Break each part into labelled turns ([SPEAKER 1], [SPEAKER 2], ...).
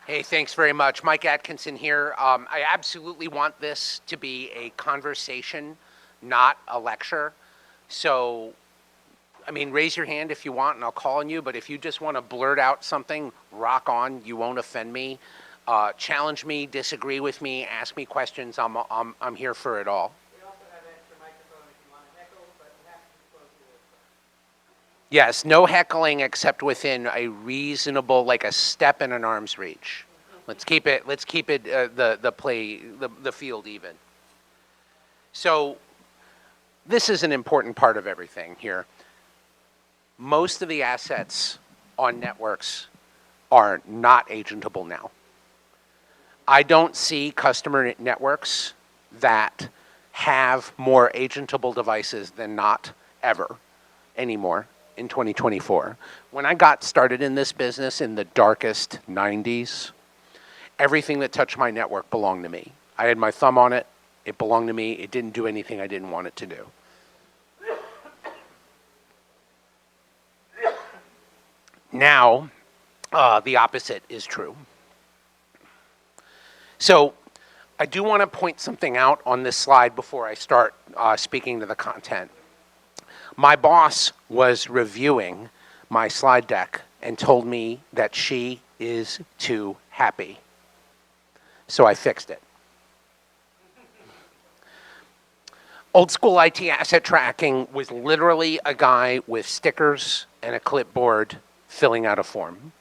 [SPEAKER 1] Hey, thanks very much. Mike Atkinson here. I absolutely want this to be a conversation, not a lecture. So, I mean, raise your hand if you want, and I'll call on you. But if you just want to blurt out something, rock on. You won't offend me. Challenge me, disagree with me, ask me questions. I'm here for it all.
[SPEAKER 2] We also have an extra microphone if you want to heckle, but you have to be close to it.
[SPEAKER 1] Yes, no heckling except within a reasonable, like a step in an arm's reach. Let's keep it the field even. So this is an important part of everything here. Most of the assets on networks are not agentable now. I don't see customer networks that have more agentable devices than not ever anymore in 2024. When I got started in this business in the darkest 90s, everything that touched my network belonged to me. I had my thumb on it. It belonged to me. It didn't do anything I didn't want it to do. Now, the opposite is true. So I do want to point something out on this slide before I start speaking to the content. My boss was reviewing my slide deck and told me that she is too happy. So I fixed it. Old school IT asset tracking was literally a guy with stickers and a clipboard filling out a form.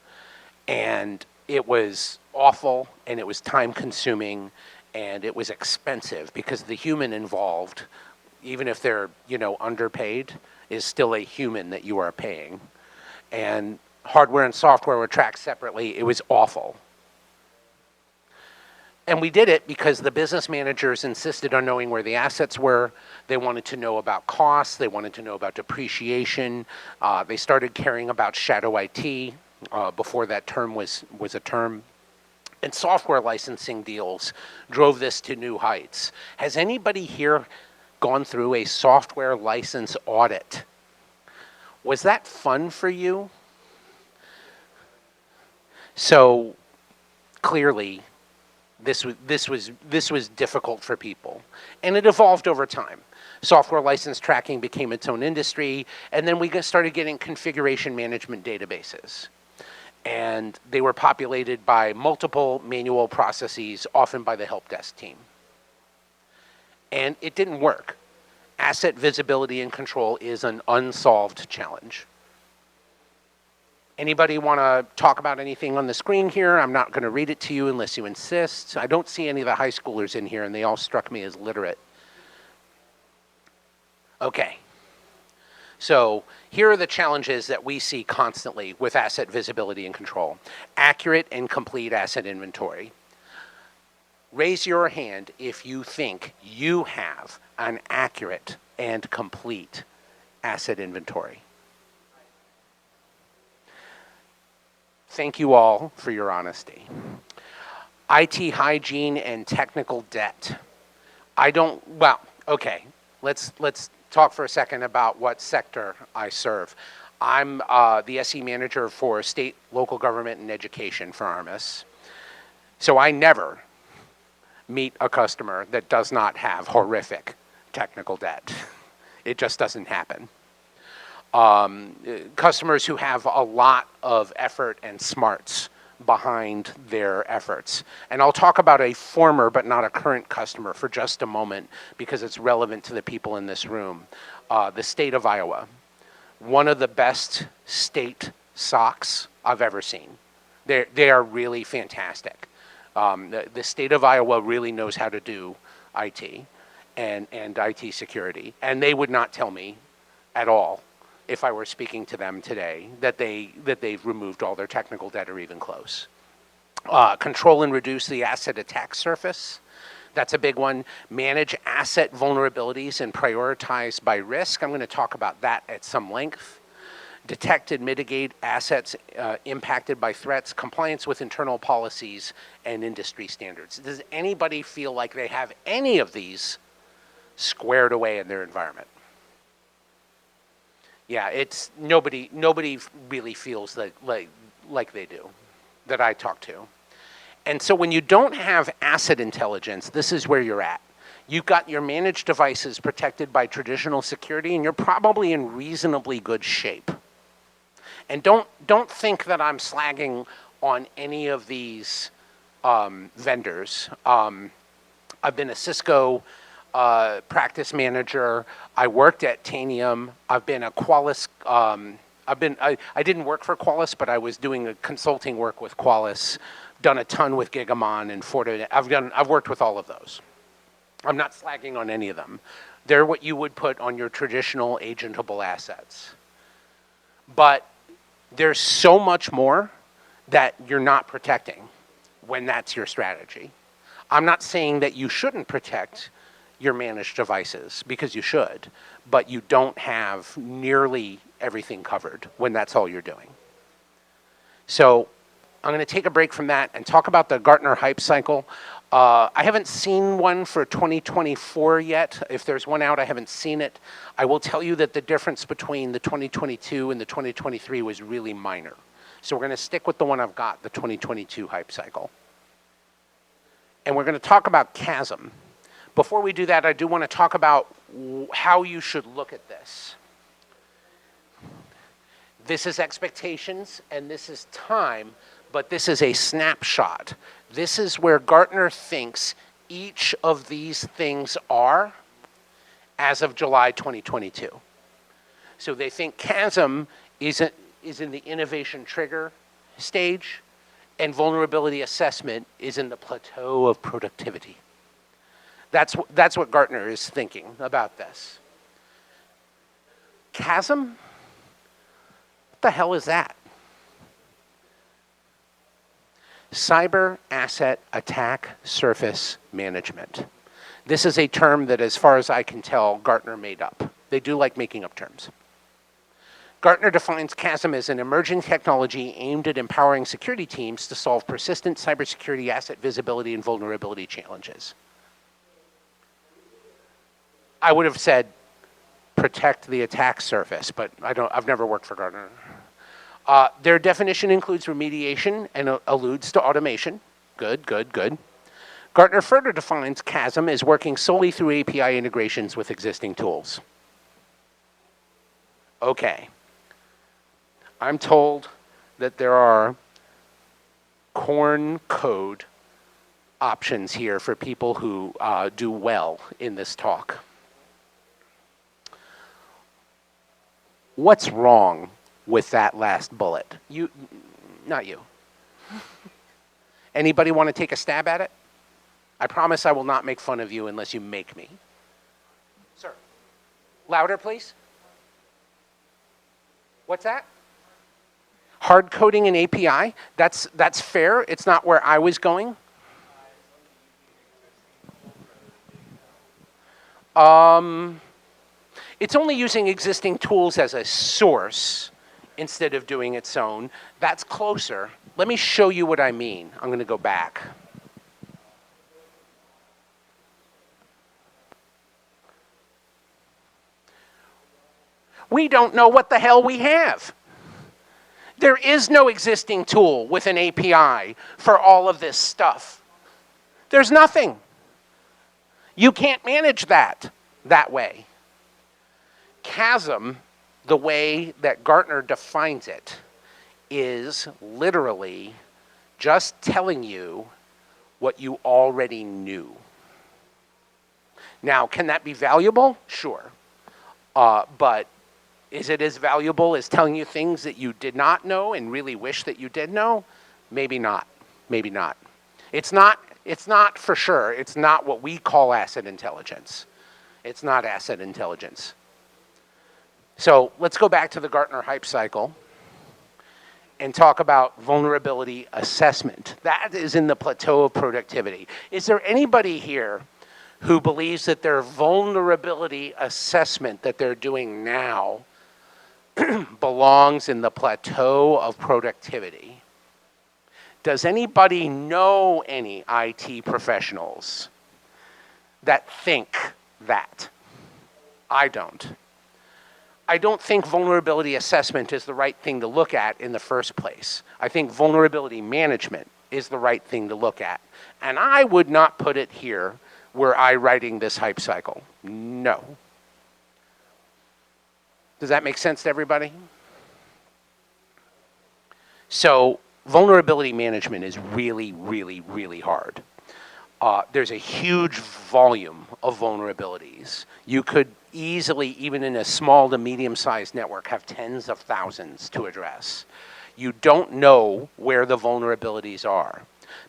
[SPEAKER 1] And it was awful, and it was time consuming, and it was expensive because the human involved, even if they're, underpaid, is still a human that you are paying. And hardware and software were tracked separately. It was awful. And we did it because the business managers insisted on knowing where the assets were. They wanted to know about costs. They wanted to know about depreciation. They started caring about shadow IT before that term was a term. And software licensing deals drove this to new heights. Has anybody here gone through a software license audit? Was that fun for you? So clearly, this was difficult for people, and it evolved over time. Software license tracking became its own industry, and then we started getting configuration management databases. And they were populated by multiple manual processes, often by the help desk team. And it didn't work. Asset visibility and control is an unsolved challenge. Anybody want to talk about anything on the screen here? I'm not going to read it to you unless you insist. I don't see any of the high schoolers in here, and they all struck me as literate. Okay. So here are the challenges that we see constantly with asset visibility and control. Accurate and complete asset inventory. Raise your hand if you think you have an accurate and complete asset inventory. Thank you all for your honesty. IT hygiene and technical debt. Let's talk for a second about what sector I serve. I'm the SE manager for state, local government, and education for Armis. So I never meet a customer that does not have horrific technical debt. It just doesn't happen. Customers who have a lot of effort and smarts behind their efforts. And I'll talk about a former but not a current customer for just a moment because it's relevant to the people in this room. The state of Iowa, one of the best state SOCs I've ever seen. They are really fantastic. The state of Iowa really knows how to do IT and IT security. And they would not tell me at all if I were speaking to them today that they've removed all their technical debt or even close. Control and reduce the asset attack surface. That's a big one. Manage asset vulnerabilities and prioritize by risk. I'm going to talk about that at some length. Detect and mitigate assets impacted by threats, compliance with internal policies and industry standards. Does anybody feel like they have any of these squared away in their environment? Yeah, it's nobody really feels like they do that I talk to. And so when you don't have asset intelligence, this is where you're at. You've got your managed devices protected by traditional security, and you're probably in reasonably good shape. And don't think that I'm slagging on any of these vendors. I've been a Cisco practice manager. I worked at Tanium. I've been a Qualys. I didn't work for Qualys, but I was doing a consulting work with Qualys. Done a ton with Gigamon and Fortinet. I've worked with all of those. I'm not slagging on any of them. They're what you would put on your traditional agentable assets. But there's so much more that you're not protecting when that's your strategy. I'm not saying that you shouldn't protect your managed devices, because you should, but you don't have nearly everything covered when that's all you're doing. So I'm going to take a break from that and talk about the Gartner hype cycle. I haven't seen one for 2024 yet. If there's one out, I haven't seen it. I will tell you that the difference between the 2022 and the 2023 was really minor. So we're going to stick with the one I've got, the 2022 hype cycle. And we're going to talk about chasm. Before we do that, I do want to talk about how you should look at this. This is expectations and this is time, but this is a snapshot. This is where Gartner thinks each of these things are as of July 2022. So they think chasm is in the innovation trigger stage, and vulnerability assessment is in the plateau of productivity. That's what Gartner is thinking about this. Chasm? What the hell is that? Cyber Asset Attack Surface Management. This is a term that, as far as I can tell, Gartner made up. They do like making up terms. Gartner defines chasm as an emerging technology aimed at empowering security teams to solve persistent cybersecurity asset visibility and vulnerability challenges. I would have said protect the attack surface, but I've never worked for Gartner. Their definition includes remediation and alludes to automation. Good. Gartner further defines chasm as working solely through API integrations with existing tools. Okay. I'm told that there are corn code options here for people who do well in this talk. What's wrong with that last bullet? Not you. Anybody want to take a stab at it? I promise I will not make fun of you unless you make me. Sir. Louder, please. What's that? Hard coding an API? That's fair. It's not where I was going. It's only using existing tools as a source instead of doing its own. That's closer. Let me show you what I mean. I'm going to go back. We don't know what the hell we have. There is no existing tool with an API for all of this stuff. There's nothing. You can't manage that way. Chasm, the way that Gartner defines it, is literally just telling you what you already knew. Now, can that be valuable? Sure. But is it as valuable as telling you things that you did not know and really wish that you did know? Maybe not. Maybe not. It's not for sure. It's not what we call asset intelligence. It's not asset intelligence. So let's go back to the Gartner hype cycle and talk about vulnerability assessment. That is in the plateau of productivity. Is there anybody here who believes that their vulnerability assessment that they're doing now belongs in the plateau of productivity? Does anybody know any IT professionals that think that? I don't. I don't think vulnerability assessment is the right thing to look at in the first place. I think vulnerability management is the right thing to look at. And I would not put it here were I writing this hype cycle. No. Does that make sense to everybody? So vulnerability management is really, really, really hard. There's a huge volume of vulnerabilities. You could easily, even in a small to medium-sized network, have tens of thousands to address. You don't know where the vulnerabilities are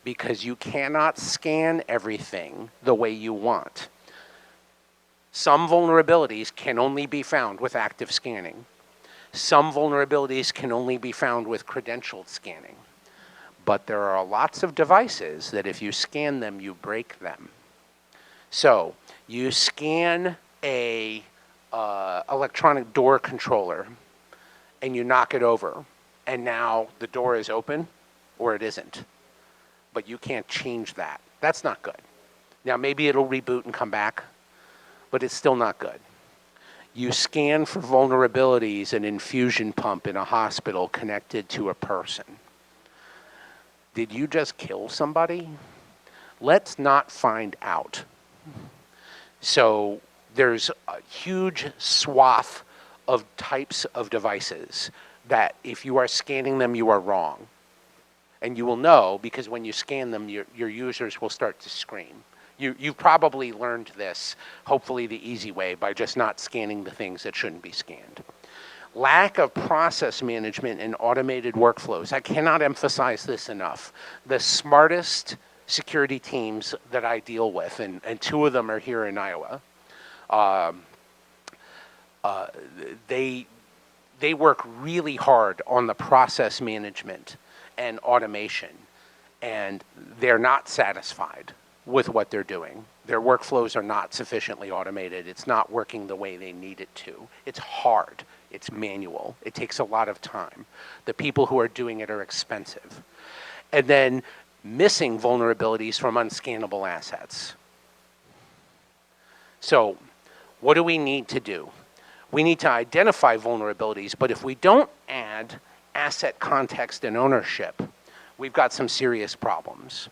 [SPEAKER 1] because you cannot scan everything the way you want. Some vulnerabilities can only be found with active scanning. Some vulnerabilities can only be found with credentialed scanning. But there are lots of devices that if you scan them, you break them. So you scan a electronic door controller and you knock it over, and now the door is open or it isn't. But you can't change that. That's not good. Now maybe it'll reboot and come back, but it's still not good. You scan for vulnerabilities in an infusion pump in a hospital connected to a person. Did you just kill somebody? Let's not find out. So there's a huge swath of types of devices that if you are scanning them, you are wrong. And you will know because when you scan them, your users will start to scream. You've probably learned this, hopefully the easy way, by just not scanning the things that shouldn't be scanned. Lack of process management and automated workflows. I cannot emphasize this enough. The smartest security teams that I deal with, and two of them are here in Iowa, they work really hard on the process management and automation, and they're not satisfied with what they're doing. Their workflows are not sufficiently automated. It's not working the way they need it to. It's hard. It's manual. It takes a lot of time. The people who are doing it are expensive. And then missing vulnerabilities from unscannable assets. So what do we need to do? We need to identify vulnerabilities, but if we don't add asset context and ownership, we've got some serious problems.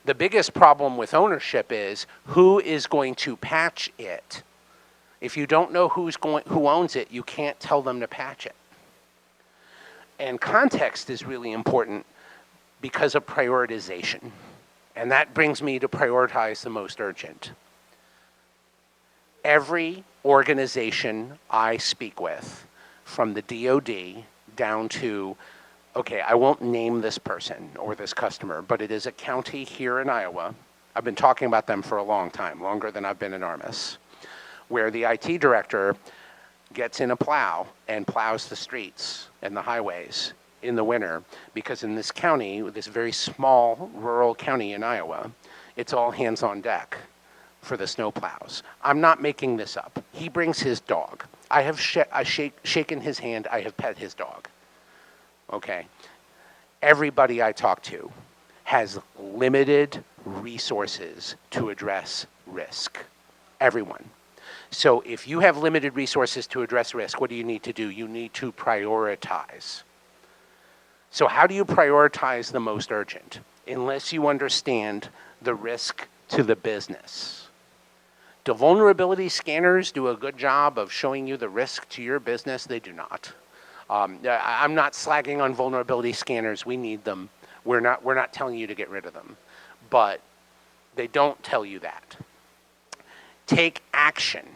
[SPEAKER 1] The biggest problem with ownership is who is going to patch it. If you don't know who owns it, you can't tell them to patch it. And context is really important because of prioritization. And that brings me to prioritize the most urgent. Every organization I speak with, from the DoD down to, okay, I won't name this person or this customer, but it is a county here in Iowa. I've been talking about them for a long time, longer than I've been in Armis, where the IT director gets in a plow and plows the streets and the highways in the winter, because in this county, this very small rural county in Iowa, it's all hands on deck for the snow plows. I'm not making this up. He brings his dog. I have shaken his hand. I have pet his dog. Okay? Everybody I talk to has limited resources to address risk. Everyone. So if you have limited resources to address risk, what do you need to do? You need to prioritize. So how do you prioritize the most urgent? Unless you understand the risk to the business. Do vulnerability scanners do a good job of showing you the risk to your business? They do not. I'm not slagging on vulnerability scanners. We need them. We're not telling you to get rid of them. But they don't tell you that. Take action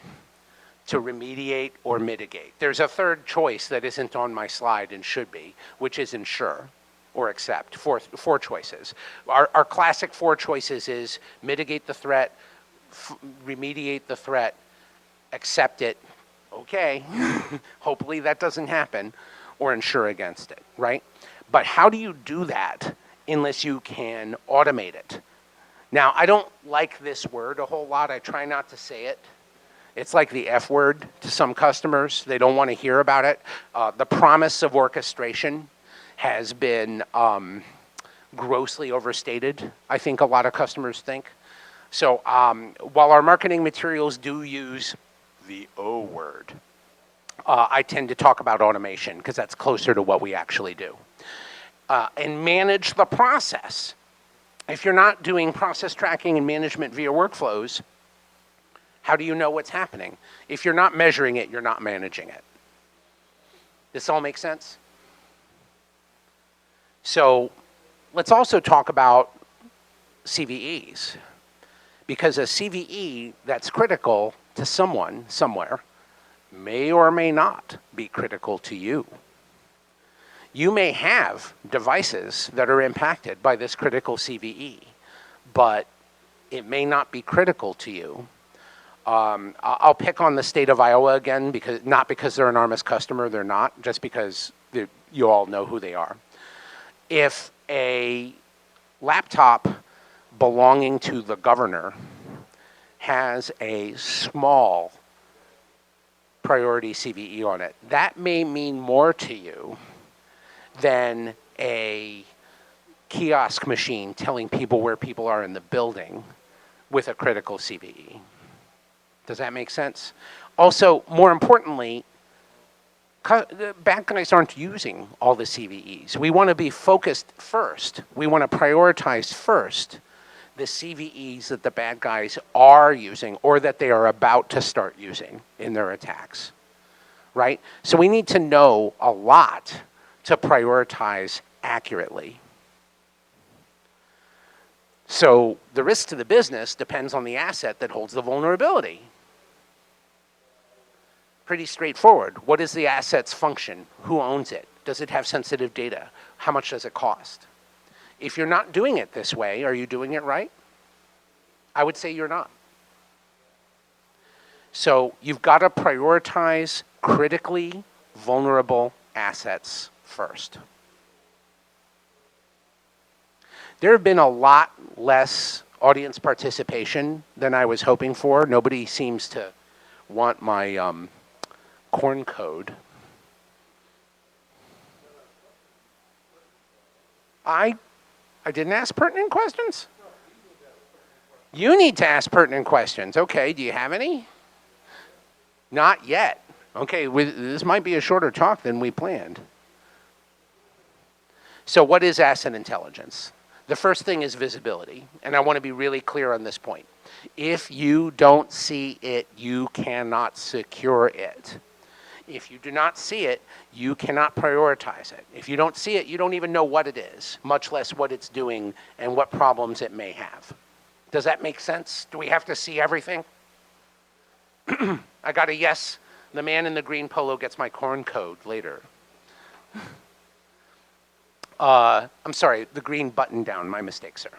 [SPEAKER 1] to remediate or mitigate. There's a third choice that isn't on my slide and should be, which is ensure or accept. Four choices. Our classic four choices is mitigate the threat, remediate the threat, accept it, okay, hopefully that doesn't happen, or ensure against it, right? But how do you do that unless you can automate it? Now, I don't like this word a whole lot. I try not to say it. It's like the F word to some customers. They don't want to hear about it. The promise of orchestration has been grossly overstated, I think a lot of customers think. So while our marketing materials do use the O word, I tend to talk about automation because that's closer to what we actually do. and manage the process. If you're not doing process tracking and management via workflows, how do you know what's happening? If you're not measuring it, you're not managing it. This all makes sense? So let's also talk about CVEs, because a CVE that's critical to someone somewhere may or may not be critical to you. You may have devices that are impacted by this critical CVE, but it may not be critical to you. I'll pick on the state of Iowa again, because not because they're an Armis customer, they're not, just because you all know who they are. If a laptop belonging to the governor has a small priority CVE on it, that may mean more to you than a kiosk machine telling people where people are in the building with a critical CVE. Does that make sense? Also, more importantly, bad guys aren't using all the CVEs. We want to be focused first. We want to prioritize first the CVEs that the bad guys are using or that they are about to start using in their attacks, right? So we need to know a lot to prioritize accurately. So the risk to the business depends on the asset that holds the vulnerability. Pretty straightforward. What is the asset's function? Who owns it? Does it have sensitive data? How much does it cost? If you're not doing it this way, are you doing it right? I would say you're not. So you've got to prioritize critically vulnerable assets first. There have been a lot less audience participation than I was hoping for. Nobody seems to want my corn code. I didn't ask pertinent questions? You need to ask pertinent questions. Okay, do you have any? Not yet. Okay, this might be a shorter talk than we planned. So what is asset intelligence? The first thing is visibility, and I want to be really clear on this point. If you don't see it, you cannot secure it. If you do not see it, you cannot prioritize it. If you don't see it, you don't even know what it is, much less what it's doing and what problems it may have. Does that make sense? Do we have to see everything? I got a yes. The man in the green polo gets my corn code later. I'm sorry, the green button down, my mistake, sir.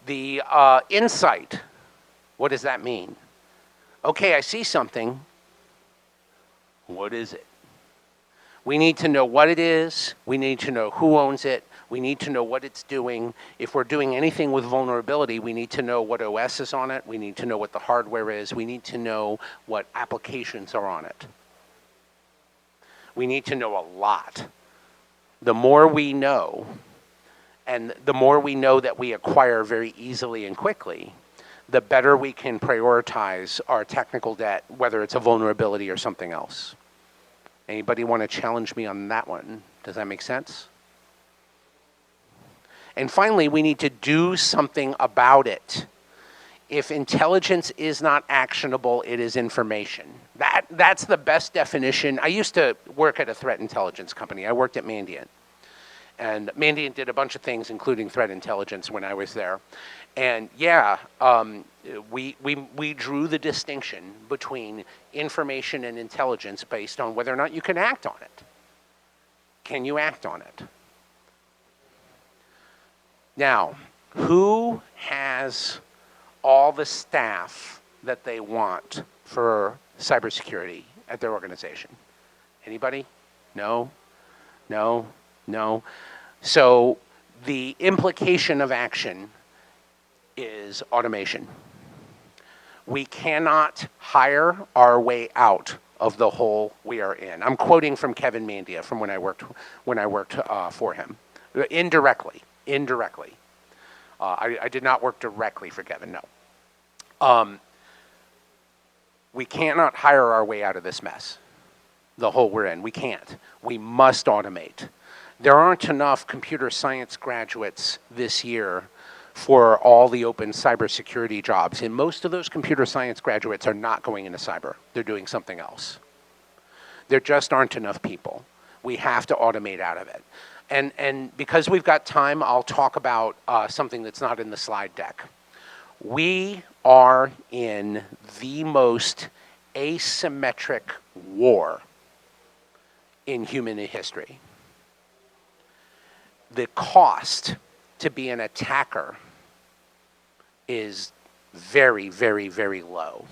[SPEAKER 1] The insight, what does that mean? Okay, I see something. What is it? We need to know what it is. We need to know who owns it. We need to know what it's doing. If we're doing anything with vulnerability, we need to know what OS is on it. We need to know what the hardware is. We need to know what applications are on it. We need to know a lot. The more we know, and the more we know that we acquire very easily and quickly, the better we can prioritize our technical debt, whether it's a vulnerability or something else. Anybody want to challenge me on that one? Does that make sense? And finally, we need to do something about it. If intelligence is not actionable, it is information. That's the best definition. I used to work at a threat intelligence company. I worked at Mandiant. And Mandiant did a bunch of things, including threat intelligence, when I was there. And yeah, we drew the distinction between information and intelligence based on whether or not you can act on it. Can you act on it? Now, who has all the staff that they want for cybersecurity at their organization? Anybody? No? No? No? So the implication of action is automation. We cannot hire our way out of the hole we are in. I'm quoting from Kevin Mandia from when I worked for him. Indirectly. I did not work directly for Kevin, no. We cannot hire our way out of this mess, the hole we're in. We can't. We must automate. There aren't enough computer science graduates this year for all the open cybersecurity jobs. And most of those computer science graduates are not going into cyber. They're doing something else. There just aren't enough people. We have to automate out of it. And because we've got time, I'll talk about something that's not in the slide deck. We are in the most asymmetric war in human history. The cost to be an attacker is very, very, very low.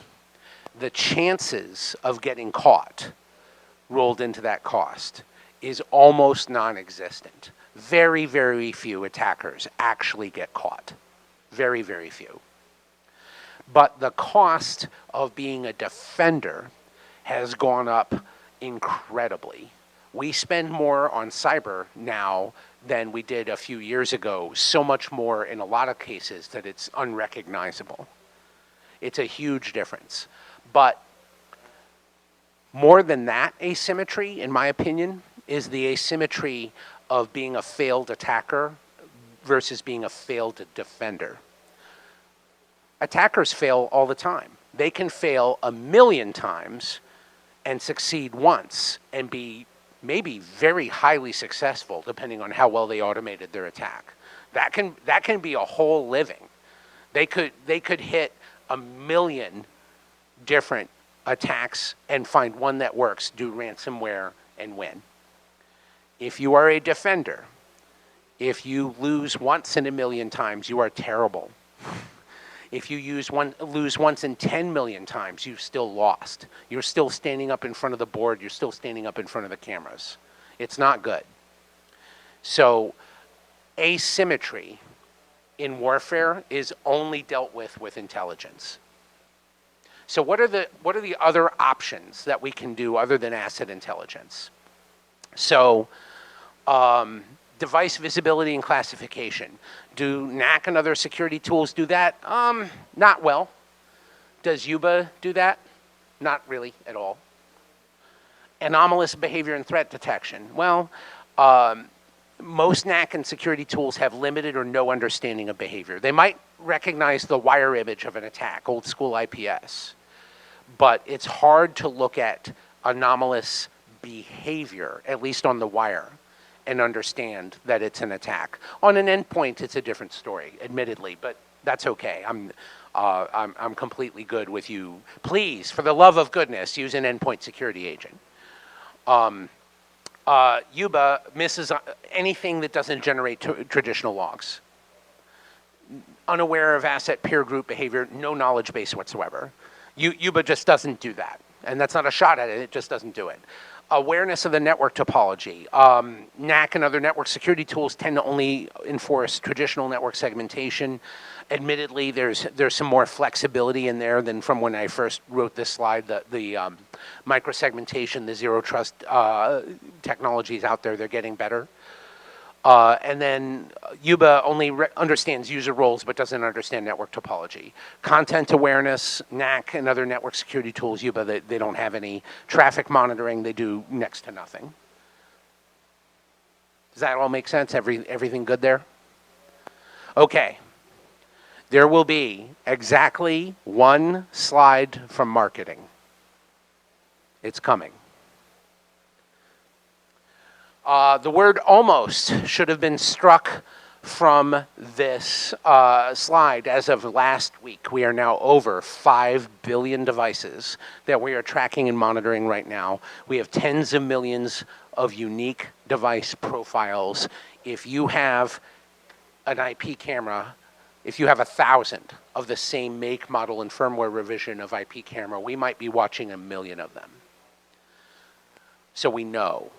[SPEAKER 1] The chances of getting caught rolled into that cost is almost non-existent. Very, very few attackers actually get caught. Very, very few. But the cost of being a defender has gone up incredibly. We spend more on cyber now than we did a few years ago, so much more in a lot of cases that it's unrecognizable. It's a huge difference. But more than that asymmetry, in my opinion, is the asymmetry of being a failed attacker versus being a failed defender. Attackers fail all the time. They can fail 1,000,000 times and succeed once and be maybe very highly successful, depending on how well they automated their attack. That can be a whole living. They could hit 1,000,000 different attacks and find one that works, do ransomware, and win. If you are a defender, if you lose once in 1,000,000 times, you are terrible. If you lose once in 10,000,000 times, you've still lost. You're still standing up in front of the board. You're still standing up in front of the cameras. It's not good. So asymmetry in warfare is only dealt with intelligence. So what are the other options that we can do other than asset intelligence? So device visibility and classification. Do NAC and other security tools do that? Not well. Does Yuba do that? Not really at all. Anomalous behavior and threat detection. Well, most NAC and security tools have limited or no understanding of behavior. They might recognize the wire image of an attack, old school IPS, but it's hard to look at anomalous behavior, at least on the wire, and understand that it's an attack. On an endpoint, it's a different story, admittedly, but that's okay. I'm completely good with you. Please, for the love of goodness, use an endpoint security agent. Yuba misses anything that doesn't generate traditional logs. Unaware of asset peer group behavior, no knowledge base whatsoever. Yuba just doesn't do that. And that's not a shot at it, it just doesn't do it. Awareness of the network topology. NAC and other network security tools tend to only enforce traditional network segmentation. Admittedly, there's some more flexibility in there than from when I first wrote this slide. The microsegmentation, the zero trust technologies out there, they're getting better. And then Yuba only understands user roles but doesn't understand network topology. Content awareness, NAC and other network security tools, Yuba, they don't have any. Traffic monitoring, they do next to nothing. Does that all make sense? Everything good there? Okay. There will be exactly one slide from marketing. It's coming. The word almost should have been struck from this slide as of last week. We are now over 5 billion devices that we are tracking and monitoring right now. We have tens of millions of unique device profiles. If you have an IP camera, if you have 1,000 of the same make, model, and firmware revision of IP camera, we might be watching 1,000,000 of them. So we know.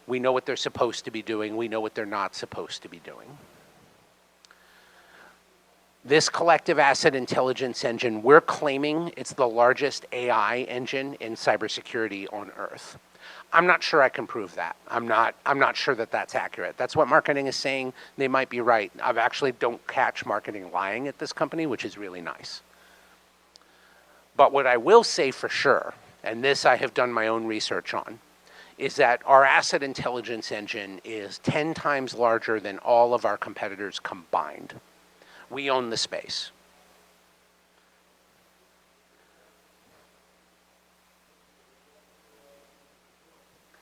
[SPEAKER 1] We know what they're supposed to be doing. We know what they're not supposed to be doing. This collective asset intelligence engine, we're claiming it's the largest AI engine in cybersecurity on Earth. I'm not sure I can prove that. I'm not sure that that's accurate. That's what marketing is saying. They might be right. I actually don't catch marketing lying at this company, which is really nice. But what I will say for sure, and this I have done my own research on, is that our asset intelligence engine is 10 times larger than all of our competitors combined. We own the space.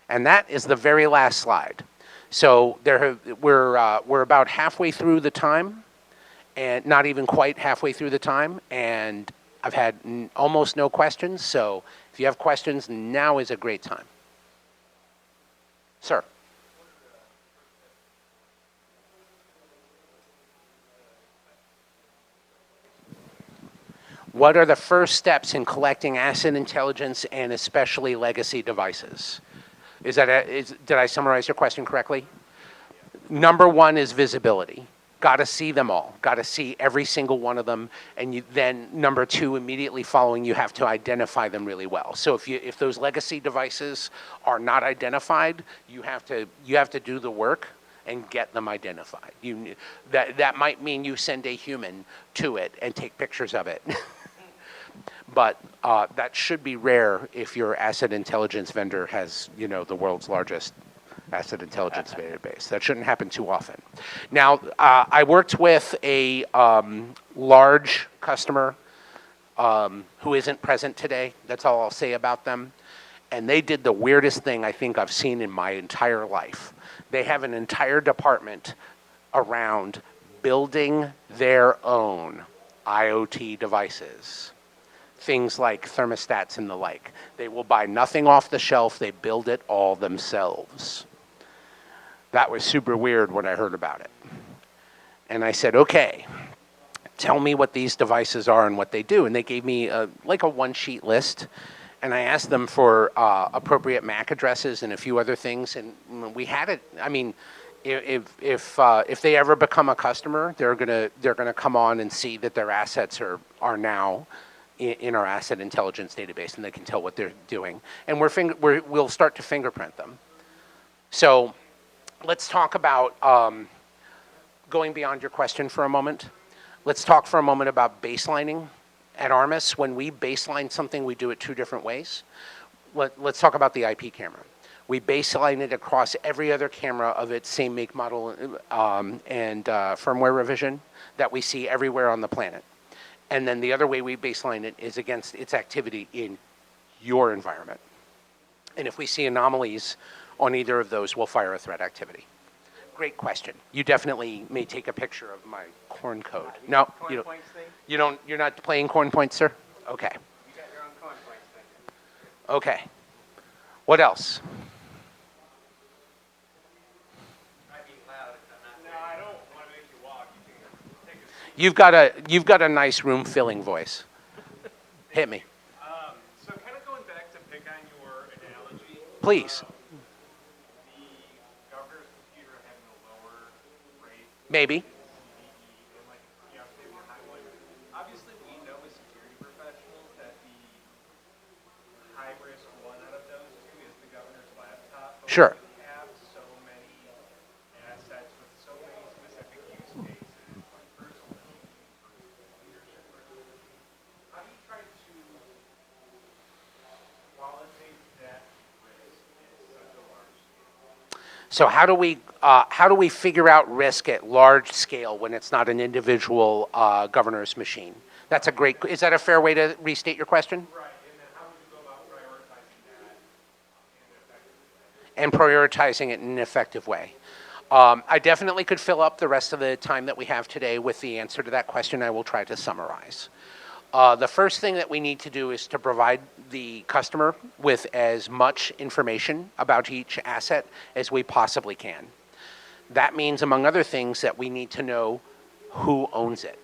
[SPEAKER 1] And that is the very last slide. So we're about halfway through the time, and not even quite halfway through the time, and I've had almost no questions. So if you have questions, now is a great time. Sir. What are the first steps in collecting asset intelligence and especially legacy devices? Did I summarize your question correctly? Number one is visibility. Got to see them all. Got to see every single one of them. And then number two, immediately following, you have to identify them really well. So if those legacy devices are not identified, you have to do the work and get them identified. That might mean you send a human to it and take pictures of it. But that should be rare if your asset intelligence vendor has, the world's largest asset intelligence database. That shouldn't happen too often. Now, I worked with a large customer who isn't present today. That's all I'll say about them. And they did the weirdest thing I think I've seen in my entire life. They have an entire department around building their own IoT devices. Things like thermostats and the like. They will buy nothing off the shelf. They build it all themselves. That was super weird when I heard about it. And I said, okay, tell me what these devices are and what they do. And they gave me a one-sheet list. And I asked them for appropriate MAC addresses and a few other things. And we had it. I mean, if they ever become a customer, they're gonna come on and see that their assets are now in our asset intelligence database, and they can tell what they're doing. And we'll start to fingerprint them. So let's talk about, going beyond your question for a moment, let's talk for a moment about baselining. At Armis, when we baseline something, we do it two different ways. Let's talk about the IP camera. We baseline it across every other camera of its same make, model, and firmware revision that we see everywhere on the planet. And then the other way we baseline it is against its activity in your environment. And if we see anomalies on either of those, we'll fire a threat activity. Great question. You definitely may take a picture of my corn code. No, you're not playing corn points, sir? Okay.
[SPEAKER 2] You got your own corn points thing.
[SPEAKER 1] Okay. What else?
[SPEAKER 2] Might be loud if I'm not. No, I don't want to make you walk. You can take a seat.
[SPEAKER 1] You've got a nice room filling voice. Hit me.
[SPEAKER 3] So kind of going back to pick on your analogy.
[SPEAKER 1] Please.
[SPEAKER 3] The governor's computer having a lower rate.
[SPEAKER 1] Maybe.
[SPEAKER 3] And like, they were high one. Obviously, we know as security professionals that the high risk one out of those two is the governor's laptop. But
[SPEAKER 1] Sure.
[SPEAKER 3] we have so many assets with so many specific use cases, like personal leadership. How do you try to qualitate that risk at such a large scale?
[SPEAKER 1] So how do we figure out risk at large scale when it's not an individual governor's machine? That's a great. Is that a fair way to restate your question?
[SPEAKER 3] Right, and then how would you go about prioritizing that in an effective way?
[SPEAKER 1] And prioritizing it in an effective way. I definitely could fill up the rest of the time that we have today with the answer to that question. I will try to summarize. The first thing that we need to do is to provide the customer with as much information about each asset as we possibly can. That means, among other things, that we need to know who owns it.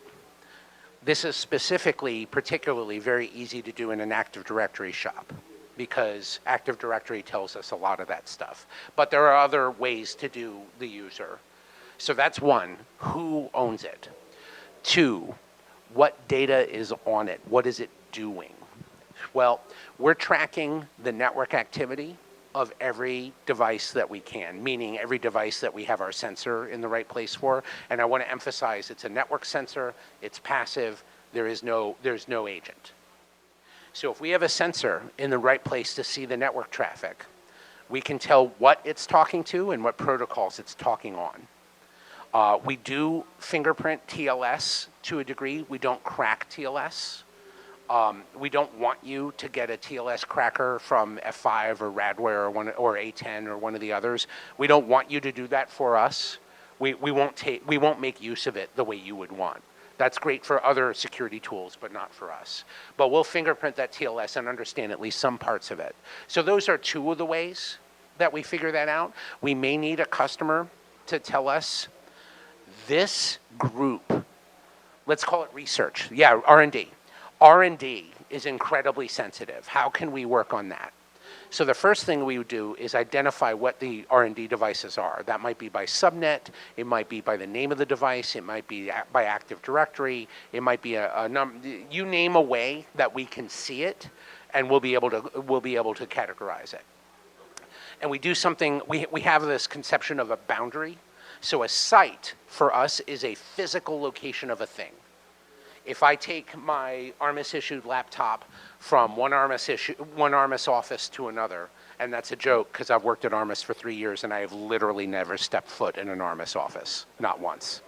[SPEAKER 1] This is particularly very easy to do in an Active Directory shop, because Active Directory tells us a lot of that stuff. But there are other ways to do the user. So that's one, who owns it? Two, what data is on it? What is it doing? Well, we're tracking the network activity of every device that we can, meaning every device that we have our sensor in the right place for. And I want to emphasize it's a network sensor, it's passive, there's no agent. So if we have a sensor in the right place to see the network traffic, We can tell what it's talking to and what protocols it's talking on. We do fingerprint TLS to a degree. We don't crack TLS. We don't want you to get a TLS cracker from F5 or Radware or A10 or one of the others. We don't want you to do that for us. We won't make use of it the way you would want. That's great for other security tools, but not for us. But we'll fingerprint that TLS and understand at least some parts of it. So those are two of the ways that we figure that out. We may need a customer to tell us this group, let's call it research. Yeah, R&D. R&D is incredibly sensitive. How can we work on that? So the first thing we would do is identify what the R&D devices are. That might be by subnet, it might be by the name of the device, it might be by Active Directory, it might be you name a way that we can see it, and we'll be able to categorize it. And we do something. We have this conception of a boundary. So a site for us is a physical location of a thing. If I take my Armis issued laptop from one Armis office to another, and that's a joke because I've worked at Armis for 3 years and I have literally never stepped foot in an Armis office, not once.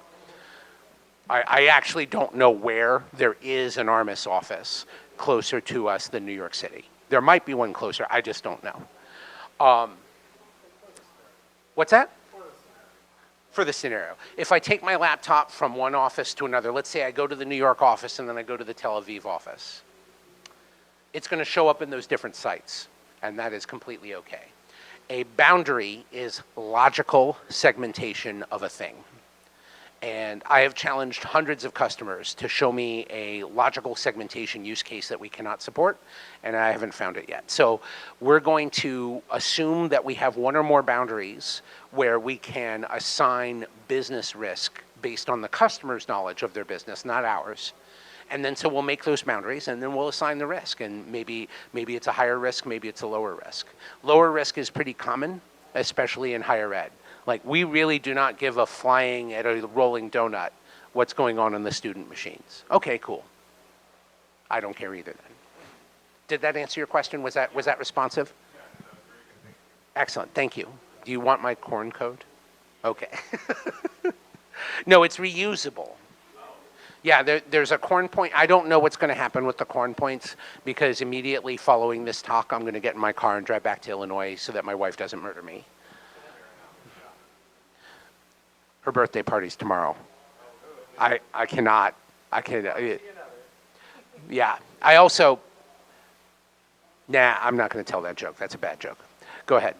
[SPEAKER 1] I actually don't know where there is an Armis office closer to us than New York City. There might be one closer, I just don't know. What's that? For the scenario. If I take my laptop from one office to another, let's say I go to the New York office and then I go to the Tel Aviv office, it's going to show up in those different sites, and that is completely okay. A boundary is logical segmentation of a thing. And I have challenged hundreds of customers to show me a logical segmentation use case that we cannot support, and I haven't found it yet. So we're going to assume that we have one or more boundaries where we can assign business risk based on the customer's knowledge of their business, not ours. And then so we'll make those boundaries, and then we'll assign the risk. And maybe it's a higher risk, maybe it's a lower risk. Lower risk is pretty common, especially in higher ed. Like, we really do not give a flying at a rolling donut what's going on in the student machines. Okay, cool. I don't care either then. Did that answer your question? Was that responsive?
[SPEAKER 3] Yeah, that was very good.
[SPEAKER 1] Excellent, thank you. Do you want my corn code? Okay. No, it's reusable. Yeah, there's a corn point. I don't know what's going to happen with the corn points because immediately following this talk, I'm going to get in my car and drive back to Illinois so that my wife doesn't murder me. Her birthday party's tomorrow. I cannot. Yeah. I also. Nah, I'm not going to tell that joke. That's a bad joke. Go ahead.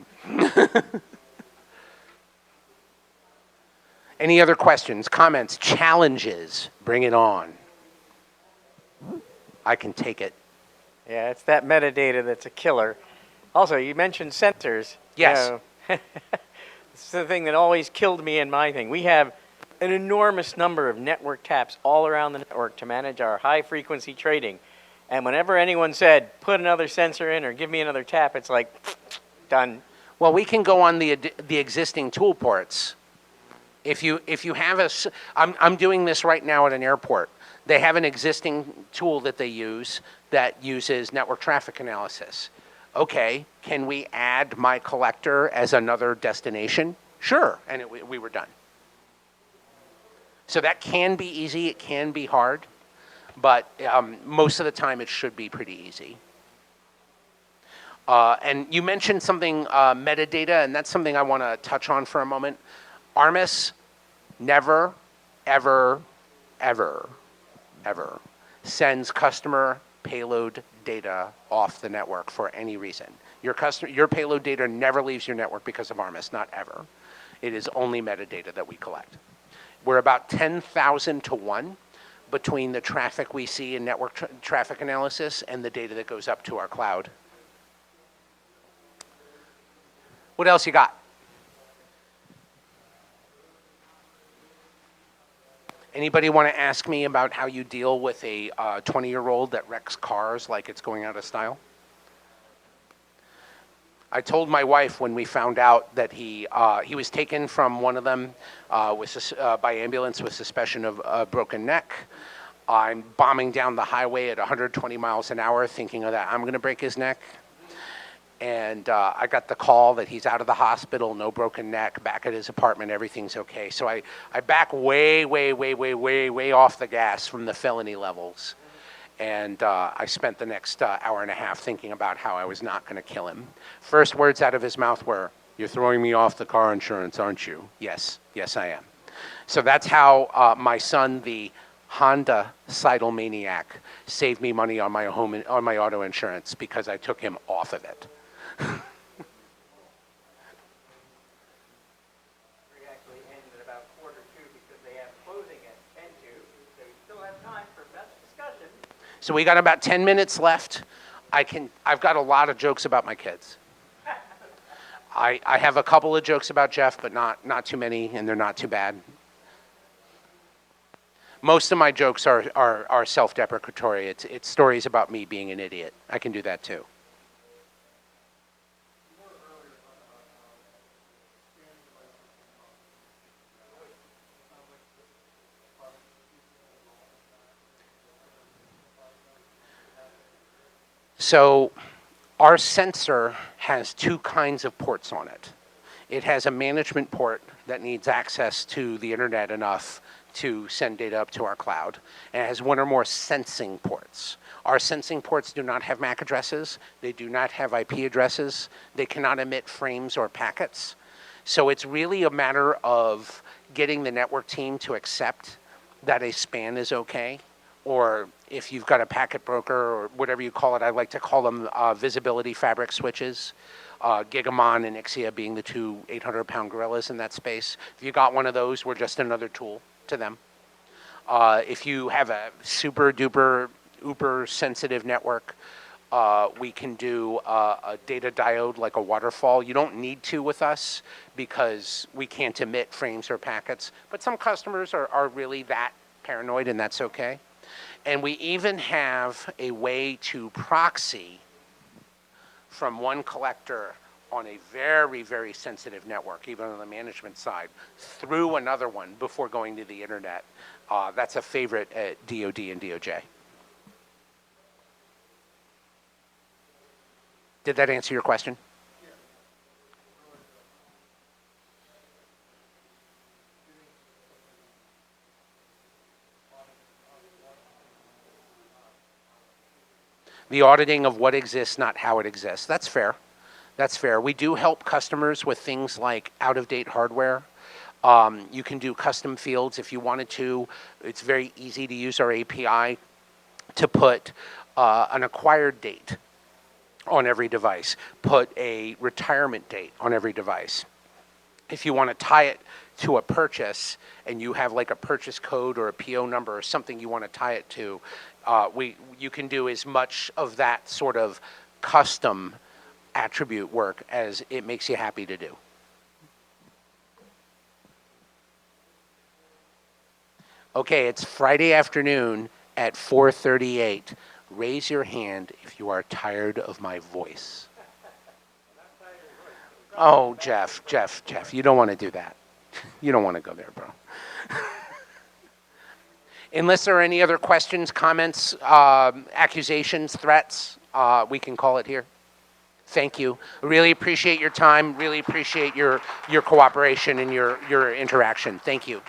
[SPEAKER 1] Any other questions, comments, challenges? Bring it on. I can take it.
[SPEAKER 2] Yeah, it's that metadata that's a killer. Also, you mentioned sensors.
[SPEAKER 1] Yes.
[SPEAKER 2] You know, this is the thing that always killed me in my thing. We have an enormous number of network taps all around the network to manage our high-frequency trading. And whenever anyone said, put another sensor in or give me another tap, it's like, done.
[SPEAKER 1] Well, we can go on the existing tool ports. If you have I'm doing this right now at an airport. They have an existing tool that they use that uses network traffic analysis. Okay, can we add my collector as another destination? Sure, and we were done. So that can be easy, it can be hard, but most of the time it should be pretty easy. And you mentioned something, metadata, and that's something I want to touch on for a moment. Armis never, ever, ever, ever sends customer payload data off the network for any reason. Your payload data never leaves your network because of Armis, not ever. It is only metadata that we collect. We're about 10,000 to 1 between the traffic we see in network traffic analysis and the data that goes up to our cloud. What else you got? Anybody want to ask me about how you deal with a 20-year-old that wrecks cars like it's going out of style? I told my wife when we found out that he was taken from one of them by ambulance with suspicion of a broken neck. I'm bombing down the highway at 120 miles an hour thinking of that I'm going to break his neck. And I got the call that he's out of the hospital, no broken neck, back at his apartment, everything's okay. So I back way off the gas from the felony levels. And I spent the next hour and a half thinking about how I was not going to kill him. First words out of his mouth were, "You're throwing me off the car insurance, aren't you?" Yes, I am. So that's how my son, the Honda Seidel maniac, saved me money on my on my auto insurance because I took him off of it.
[SPEAKER 2] We actually end at about 1:45 because they have closing at 10:02, so we still have time for best discussion.
[SPEAKER 1] So we got about 10 minutes left. I've got a lot of jokes about my kids. I have a couple of jokes about Jeff, but not too many, and they're not too bad. Most of my jokes are self-deprecatory. It's stories about me being an idiot. I can do that too. So our sensor has two kinds of ports on it. It has a management port that needs access to the internet enough to send data up to our cloud. And it has one or more sensing ports. Our sensing ports do not have MAC addresses. They do not have IP addresses. They cannot emit frames or packets. So it's really a matter of getting the network team to accept that a span is okay. Or if you've got a packet broker or whatever you call it, I like to call them visibility fabric switches. Gigamon and Ixia being the two 800-pound gorillas in that space. If you got one of those, we're just another tool to them. If you have a super duper uber sensitive network, we can do a data diode like a waterfall. You don't need to with us because we can't emit frames or packets, but some customers are really that paranoid, and that's okay. And we even have a way to proxy from one collector on a very sensitive network, even on the management side, through another one before going to the internet. That's a favorite at DoD and DOJ. Did that answer your question? The auditing of what exists, not how it exists. That's fair. That's fair. We do help customers with things like out-of-date hardware. You can do custom fields if you wanted to. It's very easy to use our API to put an acquired date on every device, put a retirement date on every device. If you want to tie it to a purchase and you have like a purchase code or a PO number or something you want to tie it to, you can do as much of that sort of custom attribute work as it makes you happy to do. Okay, it's Friday afternoon at 4:38. Raise your hand if you are tired of my voice. Oh, Jeff, you don't want to do that. You don't want to go there, bro. Unless there are any other questions, comments, accusations, threats, we can call it here. Thank you. Really appreciate your time. Really appreciate your cooperation and your interaction. Thank you.